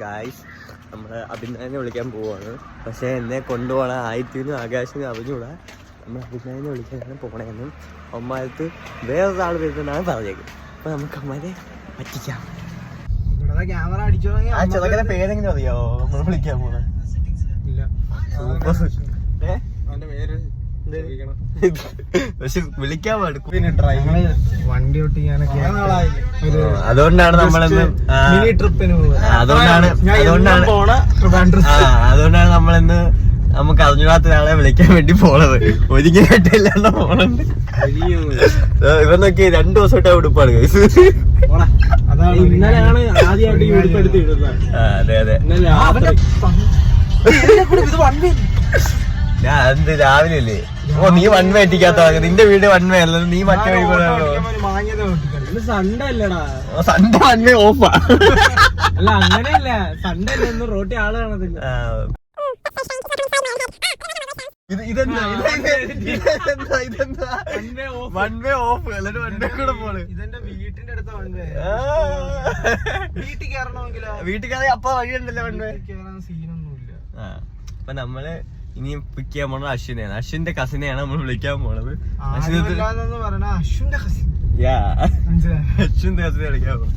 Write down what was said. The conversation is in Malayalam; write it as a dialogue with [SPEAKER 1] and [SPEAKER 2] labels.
[SPEAKER 1] ഗായ്സ്, നമ്മൾ അഭിനയനെ വിളിക്കാൻ പോവാണ്. പക്ഷേ എന്നെ കൊണ്ടുപോകണ ആയിരത്തിനും ആകാശിനും അറിഞ്ഞൂടാ. നമ്മൾ അഭിനയനെ വിളിക്കാനാണ് പോകണമെന്നും അമ്മാരത്ത് വേറൊരാൾ വരുന്നതാണ് പറഞ്ഞേക്കും. അപ്പോൾ നമുക്ക് അമ്മാരെ പറ്റിക്കാം.
[SPEAKER 2] ക്യാമറ അടിച്ചോ?
[SPEAKER 1] ആ ചെറുക്കനെ പേരെങ്ങനെ അറിയാവോ നമ്മൾ വിളിക്കാൻ പോണ? പക്ഷെ വിളിക്കാൻ പാടും.
[SPEAKER 2] വണ്ടി ഓട്ടിക്കാനൊക്കെ
[SPEAKER 1] അതുകൊണ്ടാണ് നമ്മളിന്ന്
[SPEAKER 2] മിനി ട്രിപ്പിന്
[SPEAKER 1] അതുകൊണ്ടാണ് നമ്മളിന്ന് നമുക്ക് അറിഞ്ഞൂടാത്ത ഒരാളെ വിളിക്കാൻ വേണ്ടി പോണത്. ഒരിക്കലായിട്ടില്ലാണ്ട് പോണുണ്ട്. ഇവന്നൊക്കെ 2 ദിവസമായിട്ട് ഉടുപ്പാണ്.
[SPEAKER 2] ഇന്നലെയാണ് ആദ്യമായിട്ട് ഈ ഉടുപ്പെടുത്തി ഇടുന്നത്.
[SPEAKER 1] അതെ അതെ. ഞാൻ എന്ത് രാവിലെ അല്ലേ? ഓ, നീ 1 വേ എത്തിക്കാത്ത നിന്റെ വീട് 1 വേ അല്ല, നീ മറ്റേ വഴി
[SPEAKER 2] സൺഡേ അല്ലടാ.
[SPEAKER 1] സൺഡേ 1 വേ ഓഫാ.
[SPEAKER 2] അല്ല അങ്ങനെയല്ല, സൺഡേ അല്ല, റോട്ടി ആള് കാണത്തില്ല.
[SPEAKER 1] ഇതെന്താ 1 വേ ഓഫ് അല്ലാണ്ട് 1 വേ കൂടെ പോണ്.
[SPEAKER 2] ഇതെന്റെ വീട്ടിന്റെ അടുത്ത വൺവേ. വീട്ടിൽ കയറണമെങ്കിലോ?
[SPEAKER 1] വീട്ടിൽ കയറി അപ്പൊ വഴിയുണ്ടല്ലോ 1 വേ.
[SPEAKER 2] സീനൊന്നുമില്ല.
[SPEAKER 1] അപ്പൊ നമ്മള് ഇനി പിക്ക് ചെയ്യാൻ പോണത് അശ്വിനെയാണ്. അശ്വിന്റെ കസിനെയാണ് നമ്മൾ വിളിക്കാൻ പോണത്.
[SPEAKER 2] അശ്വിന്റെ കസിൻ.
[SPEAKER 1] അശ്വിന്റെ കസിനെ വിളിക്കാൻ പോകും.